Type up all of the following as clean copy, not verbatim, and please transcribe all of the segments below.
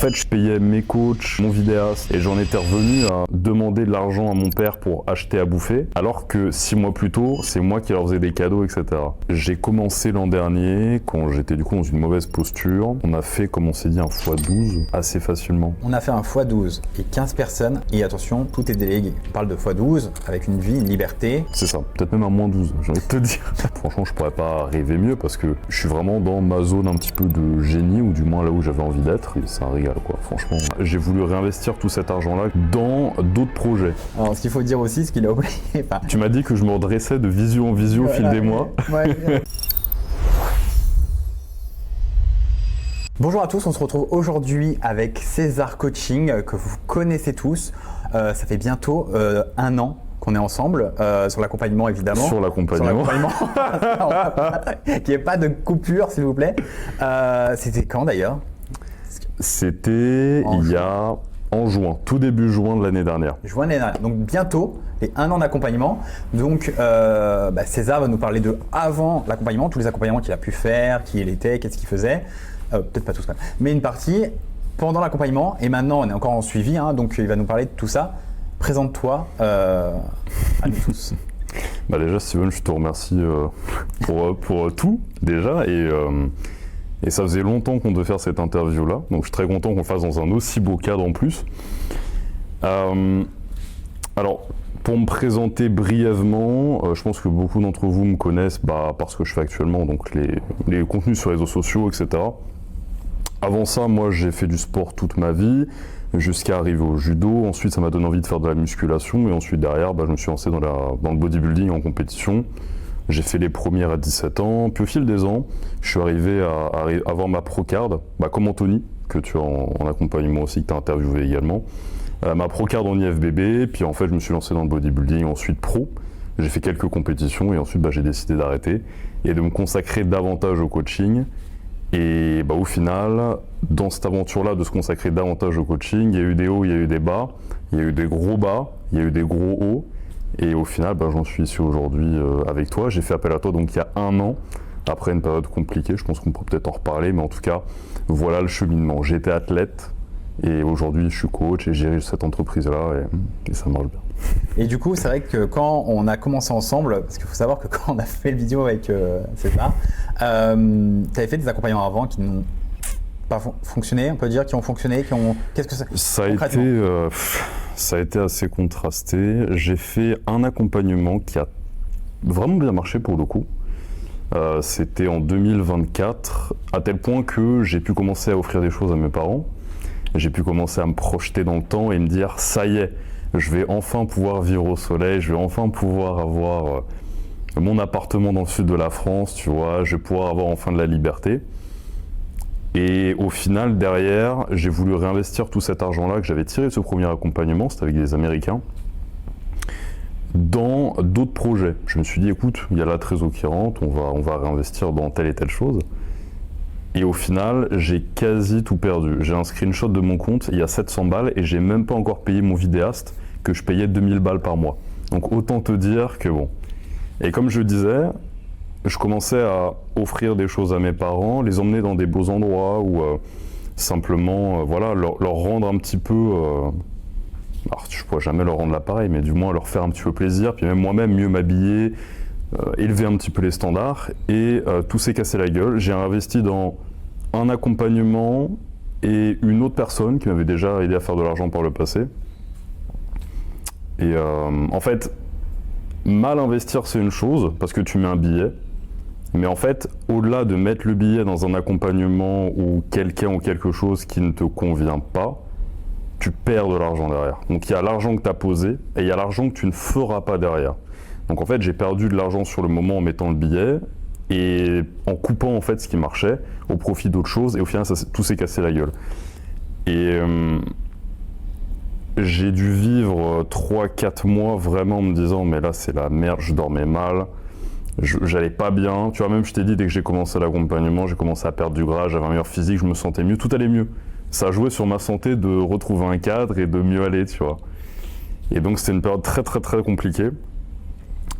En fait, je payais mes coachs, mon vidéaste, et j'en étais revenu à demander de l'argent à mon père pour acheter à bouffer, alors que 6 mois plus tôt, c'est moi qui leur faisais des cadeaux, etc. J'ai commencé l'an dernier, quand j'étais du coup dans une mauvaise posture. On a fait, comme on s'est dit, un x12 assez facilement. On a fait un x12 et 15 personnes, et attention, tout est délégué. On parle de x12 avec une vie, une liberté. C'est ça, peut-être même un -12, j'ai envie de te dire. Franchement, je pourrais pas rêver mieux parce que je suis vraiment dans ma zone un petit peu de génie, ou du moins là où j'avais envie d'être, et c'est un régal quoi, franchement. J'ai voulu réinvestir tout cet argent-là dans d'autres projets. Alors, ce qu'il faut dire aussi, ce qu'il a oublié, Tu m'as dit que je me redressais de visio en visio au fil des mois. Ouais. Bonjour à tous, on se retrouve aujourd'hui avec César Coaching, que vous connaissez tous. Ça fait bientôt 1 an qu'on est ensemble, sur l'accompagnement évidemment. Sur l'accompagnement. Qu'il n'y ait pas de coupure s'il vous plaît. C'était quand d'ailleurs? C'était il y a en juin, tout début juin de l'année dernière. Juin de l'année dernière, donc bientôt les 1 an d'accompagnement. Donc César va nous parler de avant l'accompagnement, tous les accompagnements qu'il a pu faire, qui il était, qu'est-ce qu'il faisait. Peut-être pas tous quand même, mais une partie pendant l'accompagnement, et maintenant on est encore en suivi, hein, donc il va nous parler de tout ça. Présente-toi à nous tous. Déjà Steven, je te remercie pour tout déjà, et ça faisait longtemps qu'on devait faire cette interview là, donc je suis très content qu'on le fasse dans un aussi beau cadre en plus. Alors pour me présenter brièvement, je pense que beaucoup d'entre vous me connaissent parce que je fais actuellement donc les contenus sur les réseaux sociaux, etc. Avant ça, moi j'ai fait du sport toute ma vie, jusqu'à arriver au judo. Ensuite ça m'a donné envie de faire de la musculation, et ensuite derrière je me suis lancé dans le bodybuilding en compétition. J'ai fait les premières à 17 ans, puis au fil des ans, je suis arrivé à avoir ma pro-card, comme Anthony, que tu as en accompagnement aussi, que tu as interviewé également. Ma pro-card en IFBB, puis en fait je me suis lancé dans le bodybuilding, ensuite pro. J'ai fait quelques compétitions, et ensuite j'ai décidé d'arrêter et de me consacrer davantage au coaching. Et au final, dans cette aventure-là de se consacrer davantage au coaching, il y a eu des hauts, il y a eu des bas, il y a eu des gros bas, il y a eu des gros hauts. Et au final, j'en suis ici aujourd'hui avec toi. J'ai fait appel à toi donc il y a 1 an, après une période compliquée. Je pense qu'on peut peut-être en reparler, mais en tout cas, voilà le cheminement. J'étais athlète, et aujourd'hui je suis coach et j'ai cette entreprise-là, et ça marche bien. Et du coup, c'est vrai que quand on a commencé ensemble, parce qu'il faut savoir que quand on a fait le vidéo avec César, tu avais fait des accompagnements avant qui n'ont pas fonctionné, on peut dire, qui ont fonctionné, Qu'est-ce que ça a été assez contrasté. J'ai fait un accompagnement qui a vraiment bien marché pour le coup. C'était en 2024, à tel point que j'ai pu commencer à offrir des choses à mes parents. J'ai pu commencer à me projeter dans le temps et me dire, ça y est, je vais enfin pouvoir vivre au soleil, je vais enfin pouvoir avoir mon appartement dans le sud de la France, tu vois, je vais pouvoir avoir enfin de la liberté. Et au final, derrière, j'ai voulu réinvestir tout cet argent-là que j'avais tiré de ce premier accompagnement, c'était avec des Américains, dans d'autres projets. Je me suis dit, écoute, il y a la trésor qui rentre, on va réinvestir dans telle et telle chose. Et au final, j'ai quasi tout perdu. J'ai un screenshot de mon compte, il y a 700 balles, et j'ai même pas encore payé mon vidéaste, que je payais 2000 balles par mois. Donc autant te dire que bon. Et comme je disais, je commençais à offrir des choses à mes parents, les emmener dans des beaux endroits, ou simplement leur rendre un petit peu... alors je ne pourrais jamais leur rendre l'appareil, mais du moins leur faire un petit peu plaisir, puis même moi-même mieux m'habiller, élever un petit peu les standards, et tout s'est cassé la gueule. J'ai investi dans un accompagnement et une autre personne qui m'avait déjà aidé à faire de l'argent par le passé. Et en fait, mal investir c'est une chose, parce que tu mets un billet, mais en fait, au-delà de mettre le billet dans un accompagnement ou quelqu'un ou quelque chose qui ne te convient pas, tu perds de l'argent derrière. Donc il y a l'argent que tu as posé, et il y a l'argent que tu ne feras pas derrière. Donc en fait, j'ai perdu de l'argent sur le moment en mettant le billet, et en coupant en fait ce qui marchait, au profit d'autres choses, et au final, tout s'est cassé la gueule. Et j'ai dû vivre 3-4 mois vraiment en me disant, mais là c'est la merde, je dormais mal, j'allais pas bien. Tu vois, même je t'ai dit, dès que j'ai commencé l'accompagnement, j'ai commencé à perdre du gras, j'avais un meilleur physique, je me sentais mieux, tout allait mieux. Ça a joué sur ma santé de retrouver un cadre et de mieux aller, tu vois. Et donc c'était une période très très très compliquée.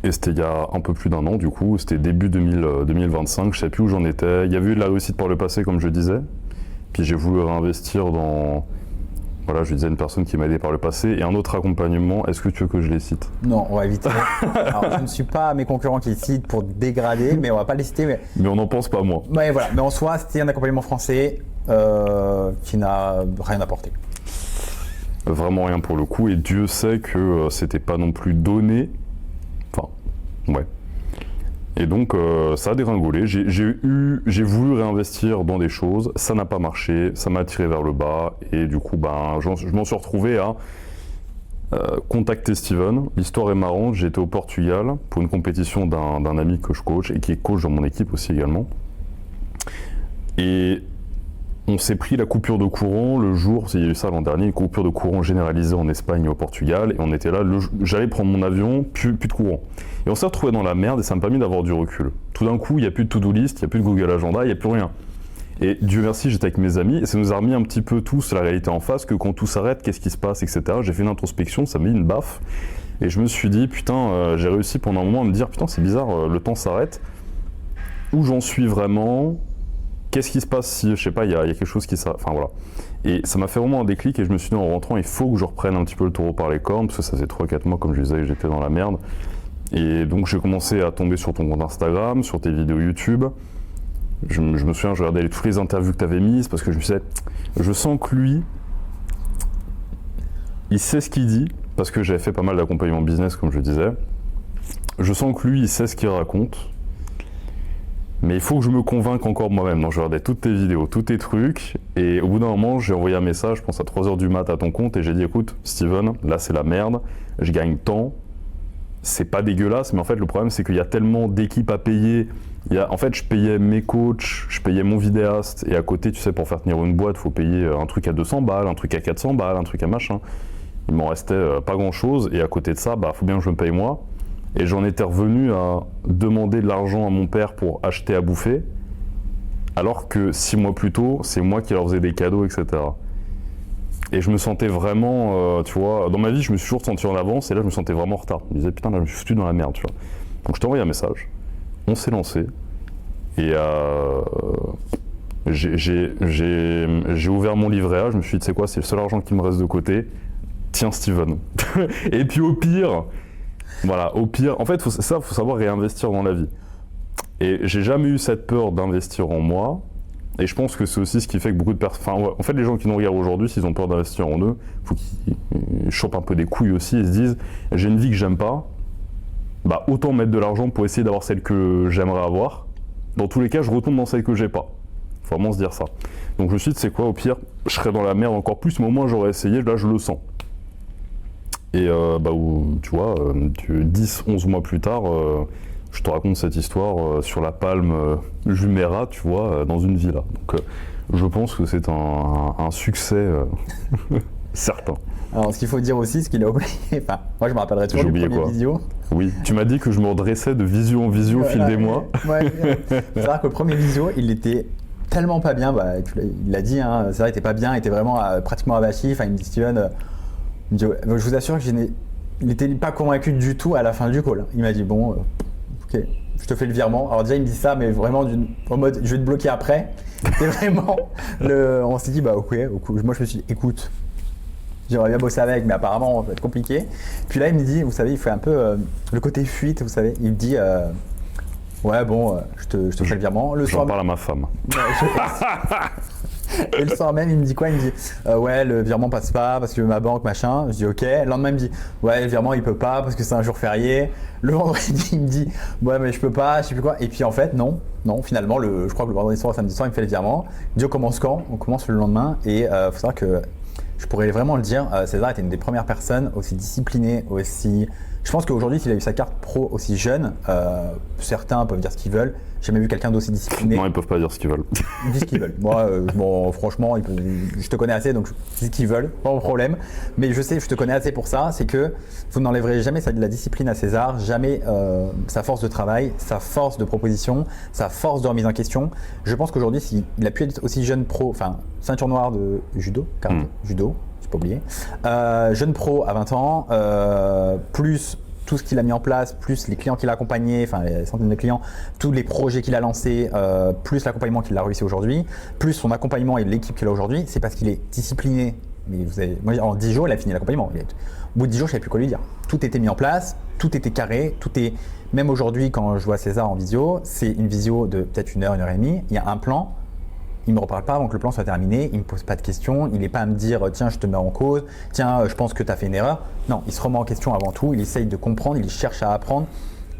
Et c'était il y a un peu plus d'1 an du coup, c'était début 2025, je ne savais plus où j'en étais. Il y avait eu de la réussite par le passé comme je disais, Puis j'ai voulu réinvestir dans... Voilà, je disais une personne qui m'a aidé par le passé. Et un autre accompagnement, est-ce que tu veux que je les cite? Non, on va éviter. Alors, je ne suis pas mes concurrents qui citent pour dégrader, mais on va pas les citer. Mais on n'en pense pas, moi. Mais voilà, mais en soi, c'était un accompagnement français qui n'a rien apporté. Vraiment rien pour le coup. Et Dieu sait que c'était pas non plus donné. Enfin, ouais. Et donc, ça a dégringolé. J'ai voulu réinvestir dans des choses. Ça n'a pas marché. Ça m'a tiré vers le bas. Et du coup, je m'en suis retrouvé à contacter Steven. L'histoire est marrante. J'étais au Portugal pour une compétition d'un ami que je coach et qui est coach dans mon équipe aussi également. Et on s'est pris la coupure de courant le jour, il y a eu ça l'an dernier, une coupure de courant généralisée en Espagne et au Portugal. Et on était là, j'allais prendre mon avion, plus de courant. Et on s'est retrouvé dans la merde et ça m'a permis d'avoir du recul. Tout d'un coup, il n'y a plus de to-do list, il n'y a plus de Google Agenda, il n'y a plus rien. Et Dieu merci, j'étais avec mes amis et ça nous a remis un petit peu tous la réalité en face, que quand tout s'arrête, qu'est-ce qui se passe, etc. J'ai fait une introspection, ça m'a mis une baffe. Et je me suis dit, putain, j'ai réussi pendant un moment à me dire, putain, c'est bizarre, le temps s'arrête. Où j'en suis vraiment? Qu'est-ce qui se passe si, je sais pas, il y a quelque chose qui s'arrête? Enfin voilà. Et ça m'a fait vraiment un déclic et je me suis dit en rentrant, il faut que je reprenne un petit peu le taureau par les cornes, parce que ça faisait 3-4 mois, comme je disais, que j'étais dans la merde. Et donc j'ai commencé à tomber sur ton compte Instagram, sur tes vidéos YouTube. Je me souviens, je regardais toutes les interviews que tu avais mises parce que je me disais, je sens que lui, il sait ce qu'il dit, parce que j'avais fait pas mal d'accompagnement business, comme je disais. Je sens que lui, il sait ce qu'il raconte. Mais il faut que je me convainque encore moi-même. Donc je regardais toutes tes vidéos, tous tes trucs. Et au bout d'un moment, j'ai envoyé un message, je pense à 3h du mat à ton compte. Et j'ai dit, écoute, Steven, là c'est la merde. Je gagne tant. C'est pas dégueulasse. Mais en fait, le problème, c'est qu'il y a tellement d'équipes à payer. En fait, je payais mes coachs, je payais mon vidéaste. Et à côté, tu sais, pour faire tenir une boîte, il faut payer un truc à 200 balles, un truc à 400 balles, un truc à machin. Il m'en restait pas grand-chose. Et à côté de ça, faut bien que je me paye moi. Et j'en étais revenu à demander de l'argent à mon père pour acheter à bouffer, alors que 6 mois plus tôt, c'est moi qui leur faisais des cadeaux, etc. Et je me sentais vraiment, tu vois, dans ma vie, je me suis toujours senti en avance, et là, je me sentais vraiment en retard. Je me disais, putain, là, je me suis foutu dans la merde, tu vois. Donc, je t'ai envoyé un message, on s'est lancé, et j'ai ouvert mon livret A, je me suis dit, tu sais quoi, c'est le seul argent qui me reste de côté, tiens, Steven. Et puis au pire, en fait, faut savoir réinvestir dans la vie. Et j'ai jamais eu cette peur d'investir en moi. Et je pense que c'est aussi ce qui fait que beaucoup de personnes... en fait, les gens qui nous regardent aujourd'hui, s'ils ont peur d'investir en eux, il faut qu'ils chopent un peu des couilles aussi et se disent « J'ai une vie que j'aime pas, autant mettre de l'argent pour essayer d'avoir celle que j'aimerais avoir. Dans tous les cas, je retombe dans celle que j'ai pas. » Il faut vraiment se dire ça. Donc je me suis dit, c'est quoi, au pire, je serais dans la merde encore plus, mais au moins j'aurais essayé, là je le sens. Et tu vois, 10-11 mois plus tard, je te raconte cette histoire sur la palme Jumeirah, tu vois, dans une villa. Donc je pense que c'est un succès certain. Alors ce qu'il faut dire aussi, ce qu'il a oublié, moi je me rappellerai toujours du premier visio. Oui, tu m'as dit que je me redressais de visio en visio au fil des mois. Ouais, c'est-à-dire que le premier visio, il était tellement pas bien, il l'a dit, hein, c'est vrai, il était pas bien, il était vraiment pratiquement abachi. Il me dit, Steven, je vous assure que il n'était pas convaincu du tout à la fin du call. Il m'a dit, bon, ok, je te fais le virement. Alors déjà, il me dit ça, mais vraiment en mode, je vais te bloquer après. C'était vraiment, on s'est dit, ok. Moi, je me suis dit, écoute, j'aimerais bien bosser avec, mais apparemment, ça va être compliqué. Puis là, il me dit, vous savez, il fait un peu le côté fuite, vous savez. Il me dit, ouais, bon, je te fais le virement. J'en parle à ma femme. Et le soir même, il me dit quoi? Il me dit ouais, le virement passe pas parce que ma banque, machin. Je dis ok. Le lendemain, il me dit ouais, le virement il peut pas parce que c'est un jour férié. Le vendredi, il me dit ouais, mais je peux pas, je sais plus quoi. Et puis en fait, non, finalement, je crois que le vendredi soir, samedi soir, il me fait le virement. Il me dit on commence quand? On commence le lendemain. Et faut savoir que je pourrais vraiment le dire, César était une des premières personnes aussi disciplinées, aussi. Je pense qu'aujourd'hui, s'il a eu sa carte pro aussi jeune, certains peuvent dire ce qu'ils veulent. J'ai jamais vu quelqu'un d'aussi discipliné. Non, ils peuvent pas dire ce qu'ils veulent. Ils disent ce qu'ils veulent. Moi, franchement, je te connais assez, donc je dis ce qu'ils veulent, pas de problème. Mais je te connais assez pour ça, c'est que vous n'enlèverez jamais de la discipline à César, jamais sa force de travail, sa force de proposition, sa force de remise en question. Je pense qu'aujourd'hui, s'il a pu être aussi jeune pro, ceinture noire de judo, judo, j'ai pas oublié, jeune pro à 20 ans, plus tout ce qu'il a mis en place, plus les clients qu'il a accompagnés, enfin les centaines de clients, tous les projets qu'il a lancés, plus l'accompagnement qu'il a réussi aujourd'hui, plus son accompagnement et l'équipe qu'il a aujourd'hui, c'est parce qu'il est discipliné. Mais moi, en 10 jours, il a fini l'accompagnement. Au bout de 10 jours, je ne savais plus quoi lui dire. Tout était mis en place, tout était carré, même aujourd'hui, quand je vois César en visio, c'est une visio de peut-être 1 heure, 1 heure et demie. Il y a un plan. Il ne me reparle pas avant que le plan soit terminé. Il ne me pose pas de questions. Il n'est pas à me dire tiens, je te mets en cause. Tiens, je pense que tu as fait une erreur. Non, il se remet en question avant tout. Il essaye de comprendre. Il cherche à apprendre.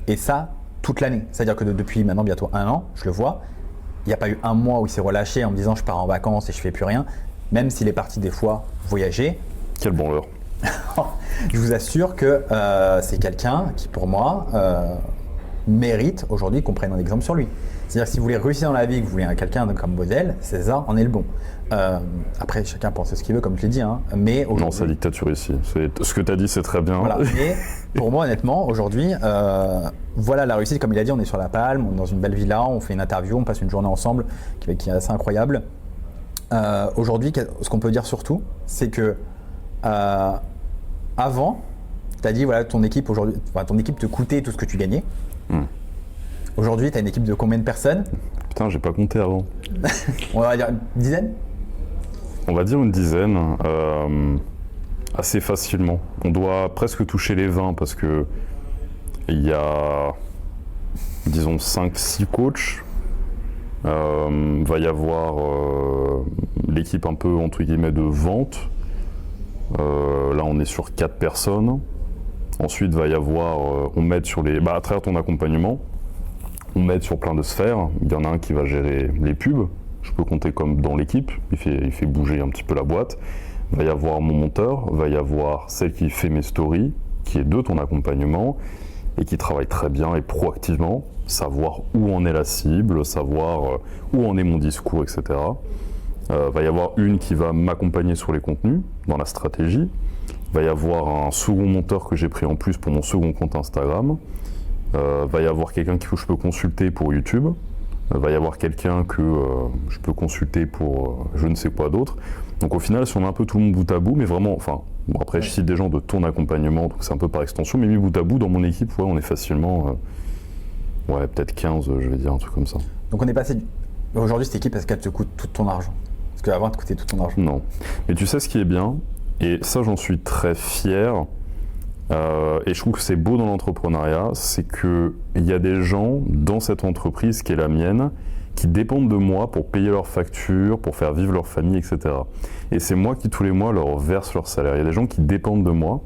Et ça, toute l'année. C'est-à-dire que depuis maintenant bientôt 1 an, je le vois. Il n'y a pas eu un mois où il s'est relâché en me disant je pars en vacances et je ne fais plus rien. Même s'il est parti des fois voyager. Quel branleur. Je vous assure que c'est quelqu'un qui, pour moi, mérite aujourd'hui qu'on prenne un exemple sur lui. C'est-à-dire que si vous voulez réussir dans la vie, que vous voulez quelqu'un comme modèle, César en est le bon. Après, chacun pense ce qu'il veut, comme je l'ai dit. Hein, mais non, c'est la dictature ici. Ce que tu as dit, c'est très bien. Voilà. Mais pour moi, honnêtement, aujourd'hui, voilà la réussite. Comme il a dit, on est sur la Palme, on est dans une belle villa, on fait une interview, on passe une journée ensemble qui est assez incroyable. Aujourd'hui, ce qu'on peut dire surtout, c'est que avant, tu as dit voilà, ton équipe aujourd'hui, ton équipe te coûtait tout ce que tu gagnais. Aujourd'hui, tu as une équipe de combien de personnes? Putain, j'ai pas compté avant. On va dire une dizaine? On va dire une dizaine, assez facilement. On doit presque toucher les 20 parce que il y a, disons, 5-6 coachs. Va y avoir l'équipe un peu entre guillemets de vente. Là, on est sur 4 personnes. Ensuite, va y avoir, on m'aide sur à travers ton accompagnement, on m'aide sur plein de sphères. Il y en a un qui va gérer les pubs. Je peux compter comme dans l'équipe. Il fait bouger un petit peu la boîte. Va y avoir mon monteur. Va y avoir celle qui fait mes stories, qui est de ton accompagnement et qui travaille très bien et proactivement, savoir où en est la cible, savoir où en est mon discours, etc. Va y avoir une qui va m'accompagner sur les contenus, dans la stratégie. Va y avoir un second monteur que j'ai pris en plus pour mon second compte Instagram. Va y avoir quelqu'un que je peux consulter pour YouTube. Va y avoir quelqu'un que je peux consulter pour je ne sais quoi d'autre. Donc au final, si on a un peu tout le monde bout à bout, mais vraiment, enfin, bon, après je cite des gens de ton accompagnement, donc c'est un peu par extension, mais mis bout à bout, dans mon équipe, ouais, on est facilement, peut-être 15, je vais dire, un truc comme ça. Donc on est passé, aujourd'hui cette équipe, est-ce qu'elle te coûte tout ton argent? Parce qu'avant, elle te coûtait tout ton argent. Non, mais tu sais ce qui est bien, et ça j'en suis très fier, et je trouve que c'est beau dans l'entrepreneuriat, c'est qu'il y a des gens dans cette entreprise qui est la mienne, qui dépendent de moi pour payer leurs factures, pour faire vivre leur famille, etc. Et c'est moi qui tous les mois leur verse leur salaire. Il y a des gens qui dépendent de moi,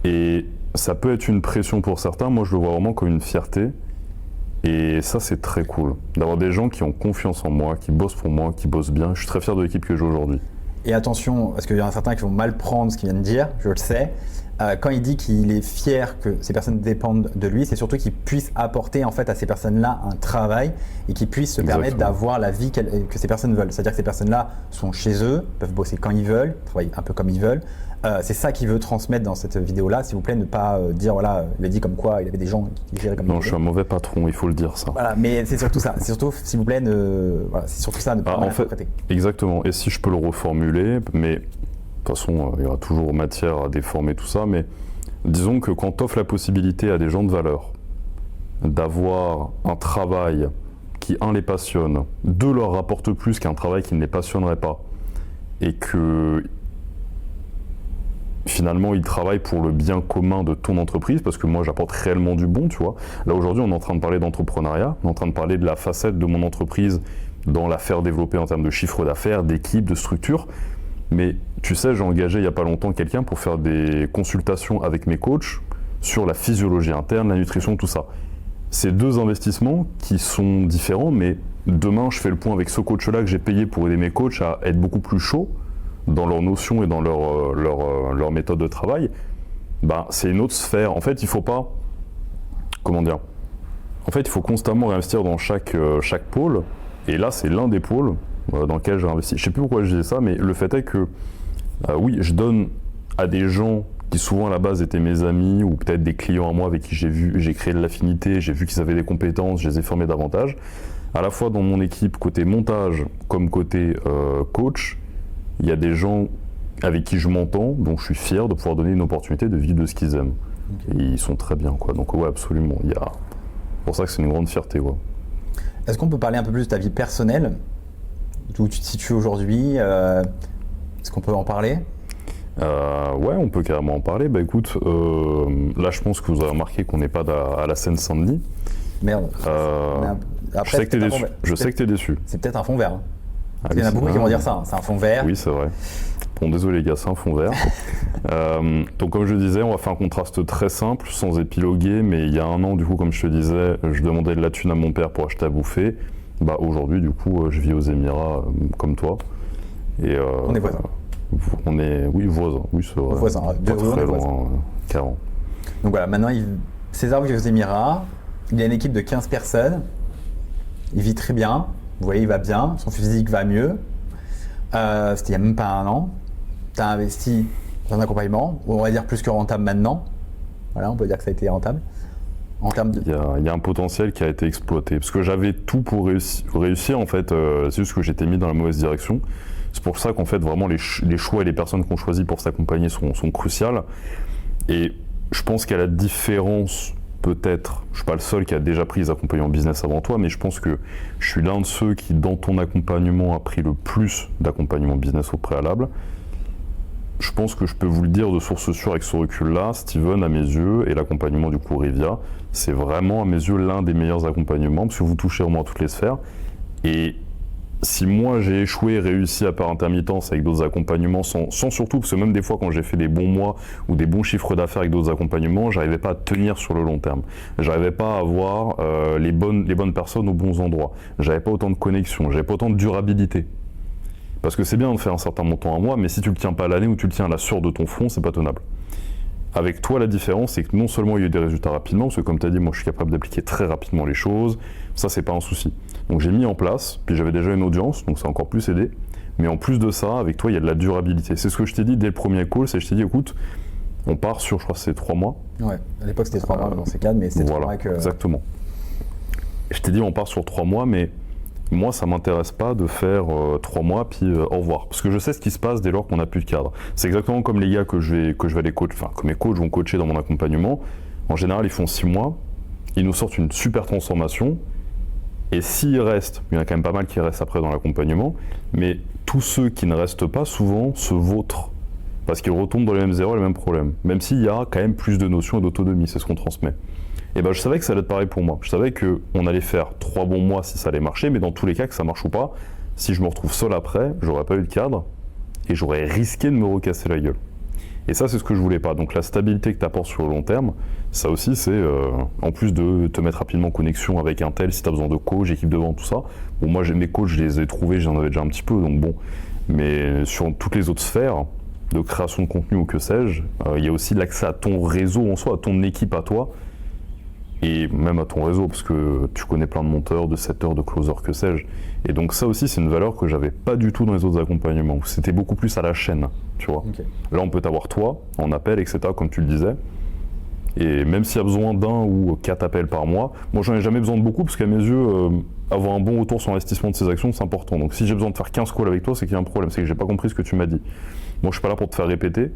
et ça peut être une pression pour certains, moi je le vois vraiment comme une fierté, et ça c'est très cool, d'avoir des gens qui ont confiance en moi, qui bossent pour moi, qui bossent bien. Je suis très fier de l'équipe que j'ai aujourd'hui. Et attention, parce qu'il y en a certains qui vont mal prendre ce qu'il vient de dire, je le sais. Quand il dit qu'il est fier que ces personnes dépendent de lui, c'est surtout qu'il puisse apporter en fait à ces personnes-là un travail et qu'ils puissent se permettre d'avoir la vie que ces personnes veulent. C'est-à-dire que ces personnes-là sont chez eux, peuvent bosser quand ils veulent, travailler un peu comme ils veulent. C'est ça qu'il veut transmettre dans cette vidéo-là. S'il vous plaît, ne pas dire voilà, il a dit comme quoi il avait des gens qui géraient comme. Non, je suis un mauvais patron, il faut le dire ça. Voilà, mais c'est surtout ça. C'est surtout, s'il vous plaît, c'est surtout ça, ne pas interpréter. Exactement. Et si je peux le reformuler, mais de toute façon, il y aura toujours matière à déformer tout ça, mais disons que quand tu offres la possibilité à des gens de valeur d'avoir un travail qui, les passionne, leur rapporte plus qu'un travail qui ne les passionnerait pas, et que finalement ils travaillent pour le bien commun de ton entreprise, parce que moi j'apporte réellement du bon, tu vois. Là aujourd'hui on est en train de parler d'entrepreneuriat, on est en train de parler de la facette de mon entreprise dans la faire développer en termes de chiffre d'affaires, d'équipe, de structure. Mais tu sais, j'ai engagé il n'y a pas longtemps quelqu'un pour faire des consultations avec mes coachs sur la physiologie interne, la nutrition, tout ça. C'est 2 investissements qui sont différents, mais demain, je fais le point avec ce coach-là que j'ai payé pour aider mes coachs à être beaucoup plus chauds dans leurs notions et dans leur méthode de travail. Ben, c'est une autre sphère. En fait, il ne faut pas... Comment dire? En fait, il faut constamment réinvestir dans chaque pôle. Et là, c'est l'un des pôles dans lequel j'ai investi. Je ne sais plus pourquoi je disais ça, mais le fait est que, oui, je donne à des gens qui souvent à la base étaient mes amis ou peut-être des clients à moi avec qui j'ai créé de l'affinité, j'ai vu qu'ils avaient des compétences, je les ai formés davantage. À la fois dans mon équipe, côté montage comme côté coach, il y a des gens avec qui je m'entends, donc je suis fier de pouvoir donner une opportunité de vivre de ce qu'ils aiment. Et ils sont très bien, quoi. Donc ouais, absolument. C'est pour ça que c'est une grande fierté, quoi. Est-ce qu'on peut parler un peu plus de ta vie personnelle, d'où tu te situes aujourd'hui, est-ce qu'on peut en parler? Ouais, on peut carrément en parler. Bah écoute, là je pense que vous avez remarqué qu'on n'est pas à la Seine-Saint-Denis. Merde. Je sais que t'es déçu. Je sais que t'es déçu. C'est peut-être un fond vert. Hein. Ah, Il y en a beaucoup qui vont dire ça, hein. C'est un fond vert. Oui, c'est vrai. Bon, désolé les gars, c'est un fond vert. Donc comme je disais, on va faire un contraste très simple, sans épiloguer, mais il y a un an, du coup, comme je te disais, je demandais de la thune à mon père pour acheter à bouffer. Bah aujourd'hui, du coup, je vis aux Émirats comme toi. Et, on est voisins. Oui, voisins, oui, c'est vrai. Voisins, pas très loin, carrément. Donc voilà, maintenant, César vit aux Émirats, il a une équipe de 15 personnes, il vit très bien, vous voyez, il va bien, son physique va mieux. C'était il n'y a même pas un an. Tu as investi dans un accompagnement, on va dire plus que rentable maintenant. Voilà, on peut dire que ça a été rentable. En termes de... il y a un potentiel qui a été exploité. Parce que j'avais tout pour réussir, en fait, c'est juste que j'étais mis dans la mauvaise direction. C'est pour ça qu'en fait, vraiment, les choix et les personnes qu'on choisit pour s'accompagner sont cruciales. Et je pense qu'à la différence, peut-être, je ne suis pas le seul qui a déjà pris les accompagnements business avant toi, mais je pense que je suis l'un de ceux qui, dans ton accompagnement, a pris le plus d'accompagnement business au préalable. Je pense que je peux vous le dire de source sûre avec ce recul-là, Steven, à mes yeux, et l'accompagnement du coup Rivia, c'est vraiment à mes yeux l'un des meilleurs accompagnements, parce que vous touchez vraiment à toutes les sphères. Et si moi j'ai échoué et réussi à par intermittence avec d'autres accompagnements, sans surtout, parce que même des fois quand j'ai fait des bons mois ou des bons chiffres d'affaires avec d'autres accompagnements, j'arrivais pas à tenir sur le long terme. J'arrivais pas à avoir les bonnes personnes aux bons endroits. J'avais pas autant de connexion, j'avais pas autant de durabilité. Parce que c'est bien de faire un certain montant à mois, mais si tu le tiens pas à l'année ou tu le tiens à la sueur de ton front, c'est pas tenable. Avec toi, la différence, c'est que non seulement il y a eu des résultats rapidement, parce que comme tu as dit, moi je suis capable d'appliquer très rapidement les choses, ça c'est pas un souci. Donc j'ai mis en place, puis j'avais déjà une audience, donc ça a encore plus aidé, mais en plus de ça, avec toi, il y a de la durabilité. C'est ce que je t'ai dit dès le premier call, c'est que je t'ai dit, écoute, on part sur, je crois que c'est 3 mois. Ouais, à l'époque c'était 3 mois dans ces cas, mais c'était 3 mois que... Exactement. Et je t'ai dit, on part sur 3 mois, mais moi, ça m'intéresse pas de faire 3 mois puis au revoir. Parce que je sais ce qui se passe dès lors qu'on n'a plus de cadre. C'est exactement comme les gars que je vais aller coacher, enfin, que mes coachs vont coacher dans mon accompagnement. En général, ils font 6 mois, ils nous sortent une super transformation. Et s'ils restent, il y en a quand même pas mal qui restent après dans l'accompagnement, mais tous ceux qui ne restent pas, souvent, se vautrent. Parce qu'ils retombent dans les mêmes erreurs, les mêmes problèmes. Même s'il y a quand même plus de notions et d'autonomie, c'est ce qu'on transmet. Et ben je savais que ça allait être pareil pour moi. Je savais qu'on allait faire 3 bons mois si ça allait marcher, mais dans tous les cas, que ça marche ou pas, si je me retrouve seul après, j'aurais pas eu de cadre et j'aurais risqué de me recasser la gueule. Et ça, c'est ce que je voulais pas. Donc la stabilité que tu apportes sur le long terme, ça aussi, c'est en plus de te mettre rapidement en connexion avec un tel, si tu as besoin de coach, équipe de vente, tout ça. Bon, moi, mes coachs, je les ai trouvés, j'en avais déjà un petit peu, donc bon. Mais sur toutes les autres sphères de création de contenu ou que sais-je, il y a aussi l'accès à ton réseau en soi, à ton équipe à toi, et même à ton réseau, parce que tu connais plein de monteurs, de setters, de closers, que sais-je. Et donc ça aussi, c'est une valeur que j'avais pas du tout dans les autres accompagnements. C'était beaucoup plus à la chaîne, tu vois. Okay. Là, on peut t'avoir toi, en appel, etc., comme tu le disais. Et même s'il y a besoin d'un ou 4 appels par mois, moi, j'en ai jamais besoin de beaucoup, parce qu'à mes yeux, avoir un bon retour sur l'investissement de ces actions, c'est important. Donc si j'ai besoin de faire 15 calls avec toi, c'est qu'il y a un problème, c'est que j'ai pas compris ce que tu m'as dit. Moi, je suis pas là pour te faire répéter.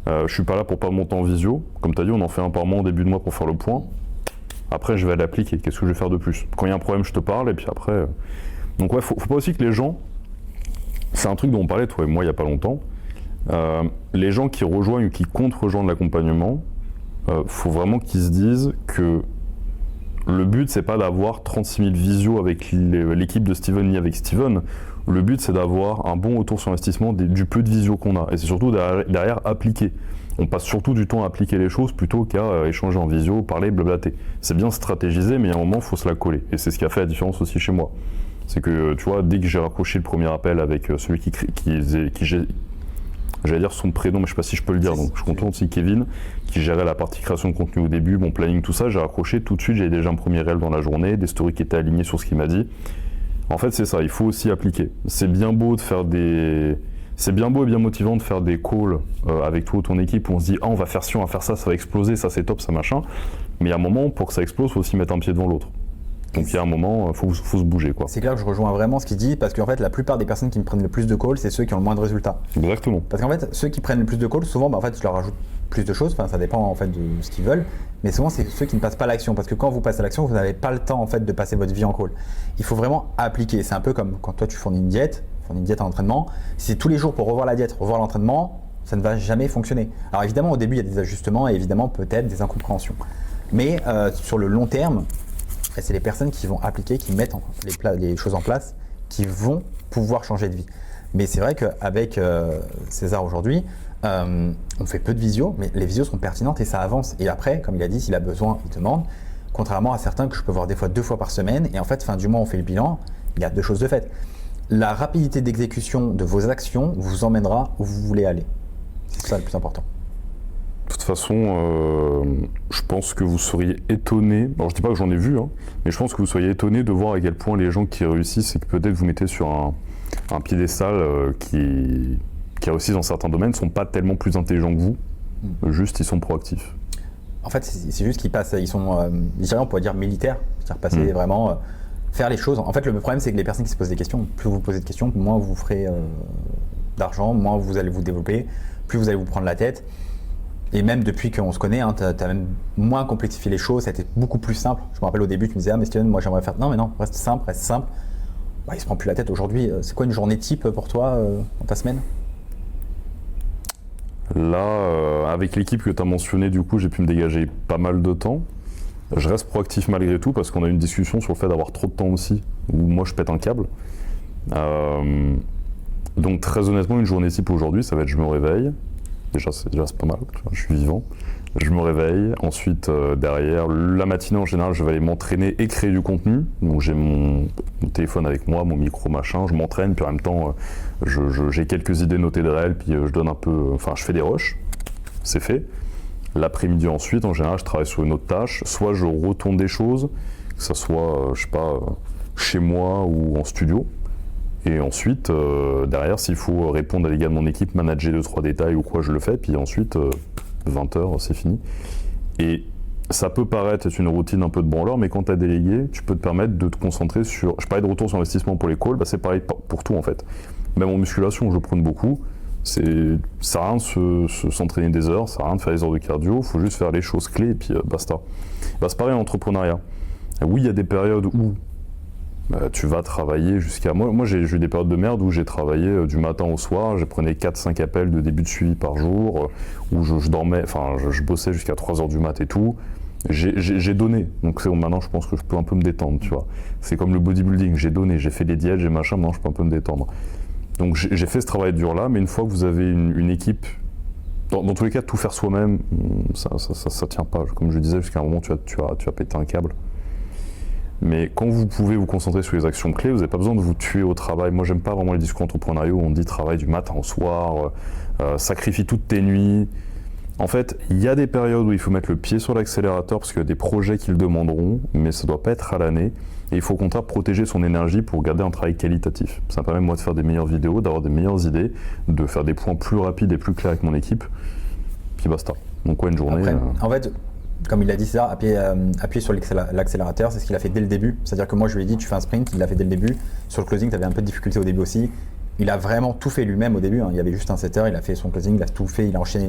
Je suis pas là pour pas monter en visio. Comme tu as dit, on en fait un par mois en début de mois pour faire le point. Après, je vais l'appliquer. Qu'est-ce que je vais faire de plus? Quand il y a un problème, je te parle, et puis après... Donc ouais, faut pas aussi que les gens... C'est un truc dont on parlait, toi et moi, il y a pas longtemps. Les gens qui rejoignent ou qui comptent rejoindre l'accompagnement, faut vraiment qu'ils se disent que le but, c'est pas d'avoir 36 000 visios avec l'équipe de Steven ni avec Steven. Le but, c'est d'avoir un bon retour sur investissement du peu de visio qu'on a. Et c'est surtout derrière appliquer. On passe surtout du temps à appliquer les choses plutôt qu'à échanger en visio, parler, blablater. C'est bien stratégiser, mais à un moment, il faut se la coller. Et c'est ce qui a fait la différence aussi chez moi. C'est que, tu vois, dès que j'ai raccroché le premier appel avec celui qui j'allais dire son prénom, mais je sais pas si je peux le dire, donc je suis content aussi, Kevin, qui gérait la partie création de contenu au début, mon planning, tout ça, j'ai raccroché tout de suite, j'avais déjà un premier réel dans la journée, des stories qui étaient alignées sur ce qu'il m'a dit. En fait, c'est ça, il faut aussi appliquer. C'est bien beau de faire C'est bien beau et bien motivant de faire des calls avec toi ou ton équipe où on se dit « Ah, on va faire ci, on va faire ça, ça va exploser, ça c'est top, ça machin ». Mais il y a un moment, pour que ça explose, il faut aussi mettre un pied devant l'autre. Donc il y a un moment, il faut se bouger, quoi. C'est clair que je rejoins vraiment ce qu'il dit, parce qu'en fait, la plupart des personnes qui me prennent le plus de calls, c'est ceux qui ont le moins de résultats. Exactement. Parce qu'en fait, ceux qui prennent le plus de calls, souvent, en fait, je leur ajoute plus de choses, enfin ça dépend en fait de ce qu'ils veulent, mais souvent c'est ceux qui ne passent pas à l'action, parce que quand vous passez à l'action, vous n'avez pas le temps en fait de passer votre vie en call. Il faut vraiment appliquer, c'est un peu comme quand toi tu fournis une diète en entraînement, si c'est tous les jours pour revoir la diète, revoir l'entraînement, ça ne va jamais fonctionner. Alors évidemment au début il y a des ajustements et évidemment peut-être des incompréhensions, mais sur le long terme, c'est les personnes qui vont appliquer, qui mettent les choses en place, qui vont pouvoir changer de vie. Mais c'est vrai qu'avec César aujourd'hui, on fait peu de visios, mais les visios sont pertinentes et ça avance. Et après, comme il a dit, s'il a besoin, il demande. Contrairement à certains que je peux voir des fois 2 fois par semaine. Et en fait, fin du mois, on fait le bilan. Il y a 2 choses de fait. La rapidité d'exécution de vos actions vous emmènera où vous voulez aller. C'est ça le plus important. De toute façon, je pense que vous seriez étonné, alors je dis pas que j'en ai vu, hein, mais je pense que vous seriez étonné de voir à quel point les gens qui réussissent et que peut-être vous mettez sur un piédestal qui réussissent dans certains domaines ne sont pas tellement plus intelligents que vous, juste ils sont proactifs. En fait, c'est juste qu'ils passent, ils sont, on pourrait dire militaires, c'est-à-dire passer vraiment, faire les choses. En fait, le problème c'est que les personnes qui se posent des questions, plus vous posez de questions, moins vous ferez d'argent, moins vous allez vous développer, plus vous allez vous prendre la tête. Et même depuis qu'on se connaît, tu as même moins complexifié les choses, ça a été beaucoup plus simple. Je me rappelle au début, tu me disais, ah mais Steven, moi j'aimerais faire. Non, mais non, reste simple, reste simple. Bah, il se prend plus la tête. Aujourd'hui, c'est quoi une journée type pour toi dans ta semaine? Là, avec l'équipe que tu as mentionnée, du coup, j'ai pu me dégager pas mal de temps. Je reste proactif malgré tout parce qu'on a eu une discussion sur le fait d'avoir trop de temps aussi, où moi je pète un câble. Donc très honnêtement, une journée type aujourd'hui, ça va être je me réveille. Déjà c'est pas mal, je suis vivant. Je me réveille, ensuite derrière, la matinée en général, je vais aller m'entraîner et créer du contenu. Donc j'ai mon téléphone avec moi, mon micro machin, je m'entraîne, puis en même temps, j'ai quelques idées notées de réel, puis je donne un peu, enfin je fais des rushs, c'est fait. L'après-midi ensuite, en général, je travaille sur une autre tâche, soit je retourne des choses, que ça soit, je sais pas, chez moi ou en studio. Et ensuite, derrière, s'il faut répondre à des gars de mon équipe, manager 2-3 détails ou quoi, je le fais. Puis ensuite, 20h, c'est fini. Et ça peut paraître être une routine un peu de branleur, mais quand tu as délégué, tu peux te permettre de te concentrer sur... Je parlais de retour sur investissement pour les calls, bah c'est pareil pour tout en fait. Même en musculation, je prône beaucoup. Ça sert à rien de s'entraîner des heures, ça sert à rien de faire des heures de cardio, il faut juste faire les choses clés et puis basta. Bah, c'est pareil en entrepreneuriat. Oui, il y a des périodes où tu vas travailler jusqu'à... Moi j'ai eu des périodes de merde où j'ai travaillé du matin au soir, j'ai prenais 4-5 appels de début de suivi par jour, où je dormais, enfin je bossais jusqu'à 3h du mat et tout. J'ai donné, donc maintenant je pense que je peux un peu me détendre, tu vois. C'est comme le bodybuilding, j'ai donné, j'ai fait des diètes, j'ai machin, maintenant je peux un peu me détendre. Donc j'ai fait ce travail dur là, mais une fois que vous avez une équipe, dans tous les cas, tout faire soi-même, ça tient pas. Comme je disais, jusqu'à un moment tu vas péter un câble. Mais quand vous pouvez vous concentrer sur les actions clés, vous n'avez pas besoin de vous tuer au travail. Moi, j'aime pas vraiment les discours entrepreneuriaux où on dit travail du matin au soir, sacrifie toutes tes nuits. En fait, il y a des périodes où il faut mettre le pied sur l'accélérateur parce qu'il y a des projets qui le demanderont, mais ça ne doit pas être à l'année. Et il faut au contraire protéger son énergie pour garder un travail qualitatif. Ça me permet moi de faire des meilleures vidéos, d'avoir des meilleures idées, de faire des points plus rapides et plus clairs avec mon équipe. Puis basta. Donc ouais, une journée... Après, en fait, comme il l'a dit, c'est ça, appuyer sur l'accélérateur, c'est ce qu'il a fait dès le début. C'est-à-dire que moi, je lui ai dit, tu fais un sprint, il l'a fait dès le début. Sur le closing, tu avais un peu de difficulté au début aussi. Il a vraiment tout fait lui-même au début. Il y avait juste un setter, il a fait son closing, il a tout fait, il a enchaîné.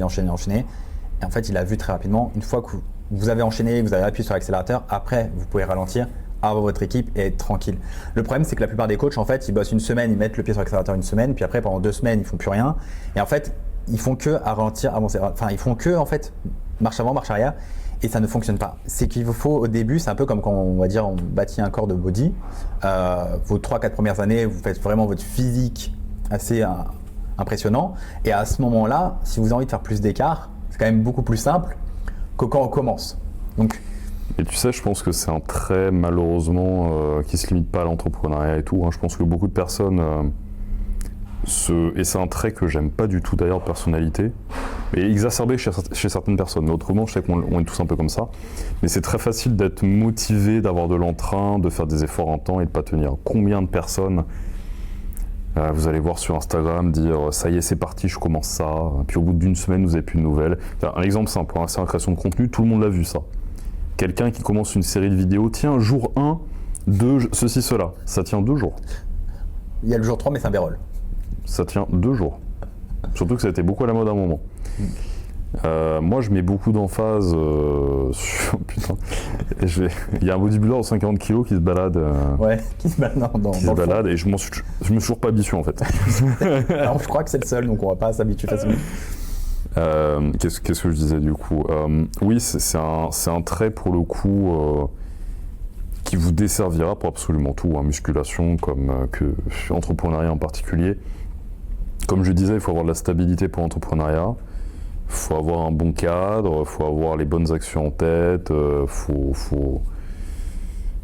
Et en fait, il a vu très rapidement, une fois que vous avez enchaîné, vous avez appuyé sur l'accélérateur, après, vous pouvez ralentir, avoir votre équipe et être tranquille. Le problème, c'est que la plupart des coachs, en fait, ils bossent une semaine, ils mettent le pied sur l'accélérateur une semaine, puis après, pendant 2 semaines, ils font plus rien. Et en fait, ils font que ralentir, avancer. Enfin, ils font que, en fait, marche avant, marche arrière. Et ça ne fonctionne pas. C'est qu'il vous faut au début, c'est un peu comme quand on bâtit un corps de body. Vos 3-4 premières années, vous faites vraiment votre physique assez impressionnant. Et à ce moment-là, si vous avez envie de faire plus d'écart, c'est quand même beaucoup plus simple que quand on commence. Donc, et tu sais, je pense que c'est un trait malheureusement qui ne se limite pas à l'entrepreneuriat et tout. Hein. Je pense que beaucoup de personnes... et c'est un trait que j'aime pas du tout d'ailleurs de personnalité, mais exacerbé chez certaines personnes. Mais autrement, je sais qu'on est tous un peu comme ça. Mais c'est très facile d'être motivé, d'avoir de l'entrain, de faire des efforts en temps et de pas tenir. Combien de personnes vous allez voir sur Instagram dire ça y est, c'est parti, je commence ça. Puis au bout d'une semaine, vous n'avez plus de nouvelles. Un exemple simple, c'est en création de contenu, tout le monde l'a vu ça. Quelqu'un qui commence une série de vidéos, tiens, jour 1, 2, ceci, cela. Ça tient 2 jours. Il y a le jour 3, mais c'est un bérol. Ça tient 2 jours. Surtout que ça a été beaucoup à la mode à un moment. Moi, je mets beaucoup d'emphase sur... Putain. Il y a un bodybuilder de 140 kg qui se balade. Ouais, qui se balade dans qui le se balade fond. et je me suis toujours pas habitué en fait. Alors, je crois que c'est le seul, donc on va pas s'habituer facilement. Qu'est-ce que je disais du coup Oui, c'est un trait pour le coup qui vous desservira pour absolument tout, hein, musculation comme que entrepreneuriat en particulier. Comme je disais, il faut avoir de la stabilité pour l'entrepreneuriat. Il faut avoir un bon cadre, il faut avoir les bonnes actions en tête,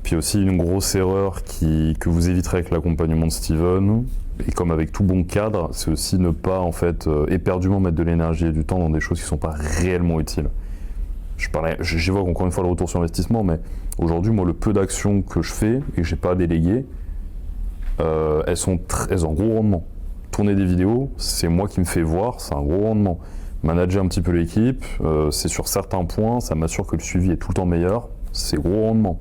Puis aussi une grosse erreur que vous éviterez avec l'accompagnement de Steven, et comme avec tout bon cadre, c'est aussi ne pas en fait éperdument mettre de l'énergie et du temps dans des choses qui ne sont pas réellement utiles. J'évoque encore une fois le retour sur investissement, mais aujourd'hui, moi, le peu d'actions que je fais et que je n'ai pas à déléguer, elles ont un gros rendement. Tourner des vidéos, c'est moi qui me fais voir, c'est un gros rendement. Manager un petit peu l'équipe, c'est sur certains points, ça m'assure que le suivi est tout le temps meilleur, c'est gros rendement.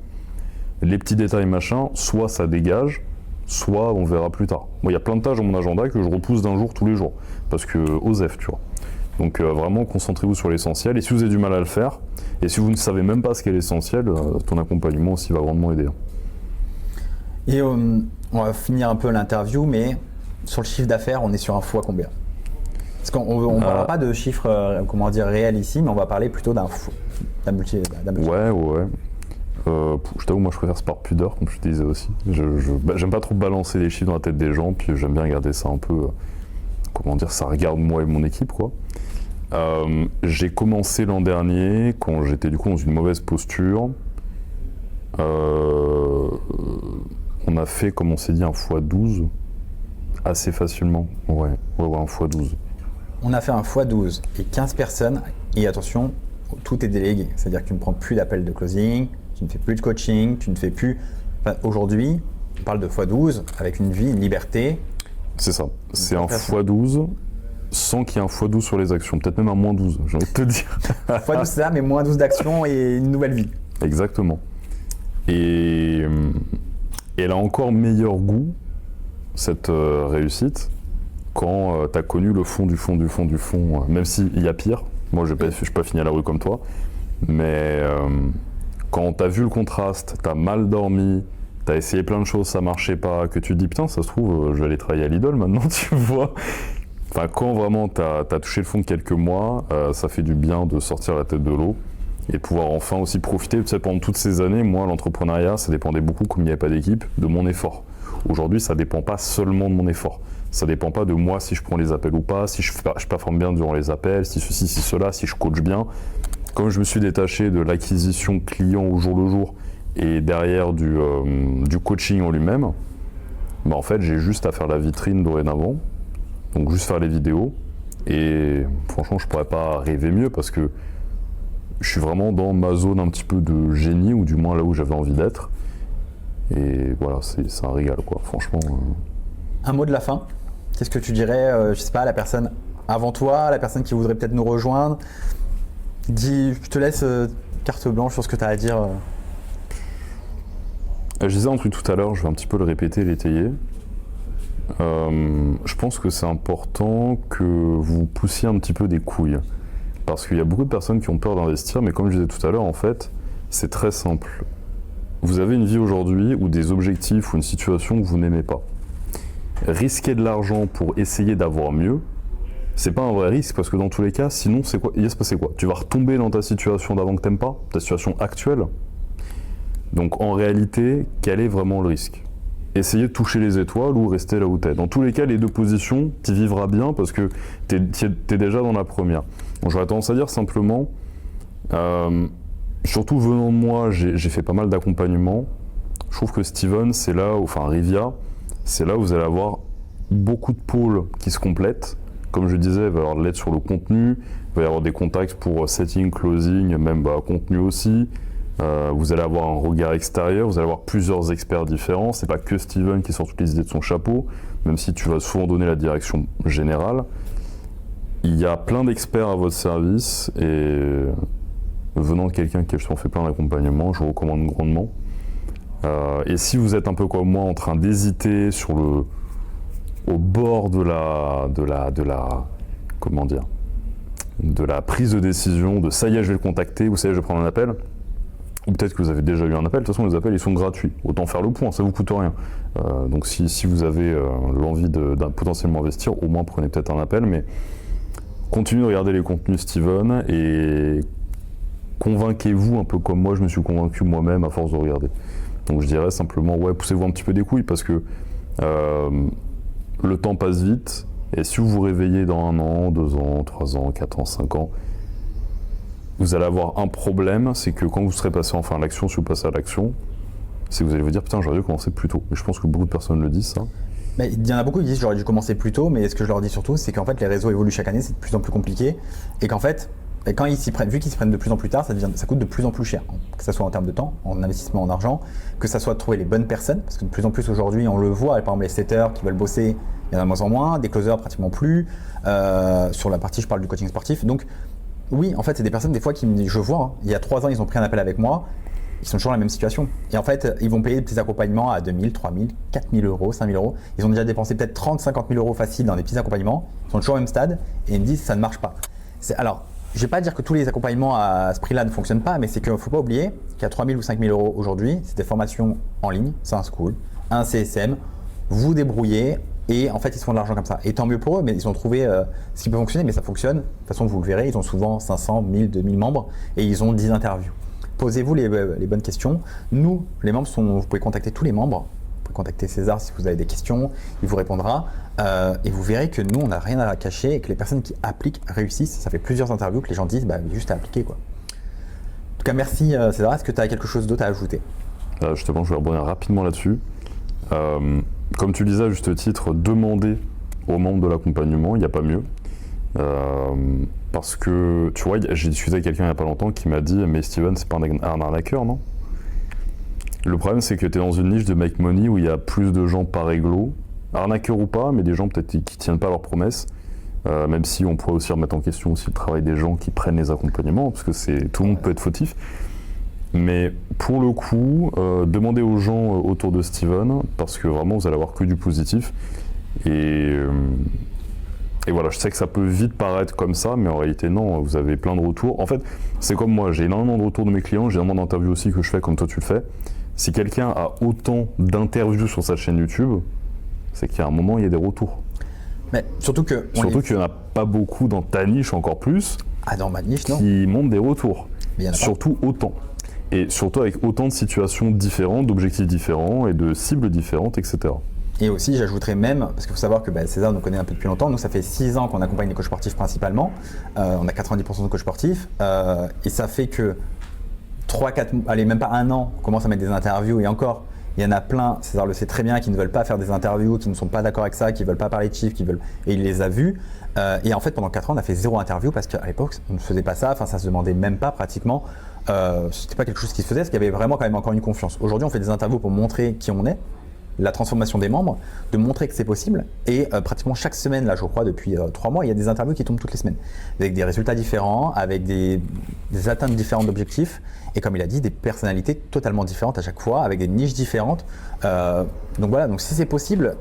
Les petits détails machin, soit ça dégage, soit on verra plus tard. Moi, il y a plein de tâches dans mon agenda que je repousse d'un jour tous les jours, parce que OSEF, tu vois. Donc vraiment, concentrez-vous sur l'essentiel, et si vous avez du mal à le faire, et si vous ne savez même pas ce qu'est l'essentiel, ton accompagnement aussi va grandement aider. Et on va finir un peu l'interview, mais sur le chiffre d'affaires, on est sur un fois combien? Parce qu'on ne parlera pas de chiffres réels ici, mais on va parler plutôt d'un multi. Ouais. Je t'avoue, moi je préfère ça par pudeur, comme je te disais aussi. J'aime pas trop balancer les chiffres dans la tête des gens, puis j'aime bien garder ça un peu, ça regarde moi et mon équipe, quoi. J'ai commencé l'an dernier, quand j'étais du coup dans une mauvaise posture. On a fait, comme on s'est dit, un x12 assez facilement. Ouais, un x12. On a fait un x12 et 15 personnes, et attention, tout est délégué. C'est-à-dire que tu ne prends plus d'appels de closing, tu ne fais plus de coaching, tu ne fais plus... Enfin, aujourd'hui, on parle de x12 avec une vie, une liberté. C'est ça, c'est un x12 sans qu'il y ait un x12 sur les actions, peut-être même un -12, j'ai envie de te dire. x12 c'est ça, mais -12 d'actions et une nouvelle vie. Exactement. Et elle a encore meilleur goût, cette réussite, quand tu as connu le fond du fond, même s'il y a pire. Moi, je n'ai pas fini à la rue comme toi, mais quand tu as vu le contraste, tu as mal dormi, tu as essayé plein de choses, ça marchait pas, que tu te dis putain, ça se trouve, je vais aller travailler à Lidl maintenant, tu vois. Enfin, quand vraiment tu as touché le fond de quelques mois, ça fait du bien de sortir la tête de l'eau et pouvoir enfin aussi profiter. Tu sais, pendant toutes ces années, moi, l'entrepreneuriat, ça dépendait beaucoup, comme il n'y avait pas d'équipe, de mon effort. Aujourd'hui, ça dépend pas seulement de mon effort. Ça dépend pas de moi si je prends les appels ou pas, si je performe bien durant les appels, si ceci, si cela, si je coach bien. Comme je me suis détaché de l'acquisition client au jour le jour et derrière du coaching en lui-même, bah en fait, j'ai juste à faire la vitrine dorénavant, donc juste faire les vidéos. Et franchement, je pourrais pas rêver mieux parce que je suis vraiment dans ma zone un petit peu de génie, ou du moins là où j'avais envie d'être. Et voilà, c'est un régal, quoi, franchement. Un mot de la fin. Qu'est-ce que tu dirais, je sais pas, à la personne avant toi, à la personne qui voudrait peut-être nous rejoindre? Je te laisse carte blanche sur ce que tu as à dire. Je disais un truc tout à l'heure, je vais un petit peu le répéter, l'étayer. Je pense que c'est important que vous poussiez un petit peu des couilles. Parce qu'il y a beaucoup de personnes qui ont peur d'investir, mais comme je disais tout à l'heure, en fait, c'est très simple. Vous avez une vie aujourd'hui ou des objectifs ou une situation que vous n'aimez pas. Risquer de l'argent pour essayer d'avoir mieux, c'est pas un vrai risque, parce que dans tous les cas, sinon, c'est quoi? Il va se passer quoi? Tu vas retomber dans ta situation d'avant que t'aimes pas, ta situation actuelle. Donc en réalité, quel est vraiment le risque? Essayer de toucher les étoiles ou rester là où t'es. Dans tous les cas, les deux positions, tu vivras bien parce que t'es déjà dans la première. Donc, j'aurais tendance à dire simplement, surtout venant de moi, j'ai fait pas mal d'accompagnement. Je trouve que Steven, c'est là, enfin Rivia, c'est là où vous allez avoir beaucoup de pôles qui se complètent. Comme je disais, il va y avoir de l'aide sur le contenu, il va y avoir des contacts pour setting, closing, même contenu aussi. Vous allez avoir un regard extérieur, vous allez avoir plusieurs experts différents. C'est pas que Steven qui sort toutes les idées de son chapeau, même si tu vas souvent donner la direction générale. Il y a plein d'experts à votre service et venant de quelqu'un qui a justement fait plein d'accompagnement, je vous recommande grandement. Et si vous êtes un peu comme moi en train d'hésiter au bord de la comment dire, la prise de décision, de ça y est, je vais le contacter, ou ça y est, je vais prendre un appel. Ou peut-être que vous avez déjà eu un appel. De toute façon, les appels, ils sont gratuits. Autant faire le point, ça vous coûte rien. Donc si vous avez l'envie de potentiellement investir, au moins prenez peut-être un appel, mais continuez de regarder les contenus Steven et convainquez-vous un peu comme moi, je me suis convaincu moi-même à force de regarder. Donc je dirais simplement, ouais, poussez-vous un petit peu des couilles parce que le temps passe vite et si vous vous réveillez dans 1 an, 2 ans, 3 ans, 4 ans, 5 ans, vous allez avoir un problème, c'est que quand vous serez passé enfin à l'action, si vous passez à l'action, c'est que vous allez vous dire putain j'aurais dû commencer plus tôt. Et je pense que beaucoup de personnes le disent ça. Mais il y en a beaucoup qui disent j'aurais dû commencer plus tôt, mais ce que je leur dis surtout, c'est qu'en fait les réseaux évoluent chaque année, c'est de plus en plus compliqué, et qu'en fait, quand ils s'y prennent, vu qu'ils s'y prennent de plus en plus tard, ça coûte de plus en plus cher, que ce soit en termes de temps, en investissement en argent, que ça soit de trouver les bonnes personnes, parce que de plus en plus aujourd'hui on le voit, par exemple les setters qui veulent bosser, il y en a de moins en moins, des closers pratiquement plus, sur la partie je parle du coaching sportif, donc oui en fait c'est des personnes des fois qui me disent, je vois, hein, il y a 3 ans ils ont pris un appel avec moi, ils sont toujours dans la même situation. Et en fait, ils vont payer des petits accompagnements à 2000, 3000, 4000 euros, 5000 euros. Ils ont déjà dépensé peut-être 30, 50 000 euros facile dans des petits accompagnements. Ils sont toujours au même stade et ils me disent ça ne marche pas. Alors, je ne vais pas dire que tous les accompagnements à ce prix-là ne fonctionnent pas, mais c'est qu'il ne faut pas oublier qu'à 3000 ou 5000 euros aujourd'hui, c'est des formations en ligne, c'est un school, un CSM, vous débrouillez et en fait, ils se font de l'argent comme ça. Et tant mieux pour eux, mais ils ont trouvé ce qui peut fonctionner, mais ça fonctionne. De toute façon, vous le verrez, ils ont souvent 500, 1000, 2000 membres et ils ont 10 interviews. Posez-vous les bonnes questions. Nous, les membres, vous pouvez contacter tous les membres. Vous pouvez contacter César si vous avez des questions, il vous répondra. Et vous verrez que nous, on n'a rien à cacher et que les personnes qui appliquent réussissent. Ça fait plusieurs interviews que les gens disent juste à appliquer, quoi. En tout cas, merci César. Est-ce que tu as quelque chose d'autre à ajouter? Justement, je vais rebondir rapidement là-dessus. Comme tu le disais à juste titre, demandez aux membres de l'accompagnement, il n'y a pas mieux. Parce que, tu vois, j'ai discuté avec quelqu'un il n'y a pas longtemps qui m'a dit « Mais Steven, c'est pas un arnaqueur, non ?» Le problème, c'est que tu es dans une niche de make money où il y a plus de gens par réglo, arnaqueurs ou pas, mais des gens peut-être qui tiennent pas leurs promesses, même si on pourrait aussi remettre en question aussi le travail des gens qui prennent les accompagnements, parce que tout le monde peut être fautif. Mais pour le coup, demandez aux gens autour de Steven, parce que vraiment, vous allez avoir que du positif. Et voilà, je sais que ça peut vite paraître comme ça, mais en réalité non, vous avez plein de retours. En fait, c'est comme moi, j'ai énormément de retours de mes clients, j'ai énormément d'interviews aussi que je fais comme toi tu le fais. Si quelqu'un a autant d'interviews sur sa chaîne YouTube, c'est qu'il y a un moment, il y a des retours. Mais surtout qu'il n'y en a pas beaucoup dans ta niche encore plus. Ah, dans ma niche, non. Qui montrent des retours. Mais surtout autant. Et surtout avec autant de situations différentes, d'objectifs différents et de cibles différentes, etc. Et aussi, j'ajouterais même, parce qu'il faut savoir que César nous connaît un peu depuis longtemps, nous ça fait 6 ans qu'on accompagne les coachs sportifs principalement, on a 90% de coachs sportifs, et ça fait que 3-4, allez même pas 1 an, on commence à mettre des interviews, et encore, il y en a plein, César le sait très bien, qui ne veulent pas faire des interviews, qui ne sont pas d'accord avec ça, qui ne veulent pas parler de chiffres, et il les a vus, et en fait pendant 4 ans on a fait 0 interview, parce qu'à l'époque on ne faisait pas ça, enfin ça se demandait même pas pratiquement, c'était pas quelque chose qui se faisait, parce qu'il y avait vraiment quand même encore une confiance. Aujourd'hui on fait des interviews pour montrer qui on est, la transformation des membres, de montrer que c'est possible et pratiquement chaque semaine, là je crois depuis 3 mois, il y a des interviews qui tombent toutes les semaines avec des résultats différents, avec des atteintes différentes d'objectifs et comme il a dit, des personnalités totalement différentes à chaque fois, avec des niches différentes. Donc voilà, donc si c'est possible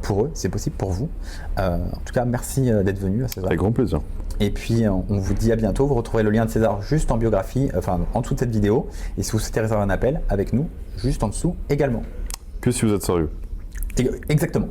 pour eux, c'est possible pour vous. En tout cas, merci d'être venu à César. Avec grand plaisir. Et puis on vous dit à bientôt, vous retrouverez le lien de César juste en biographie, enfin en dessous de cette vidéo et si vous souhaitez réserver un appel avec nous, juste en dessous également. Que si vous êtes sérieux. Exactement.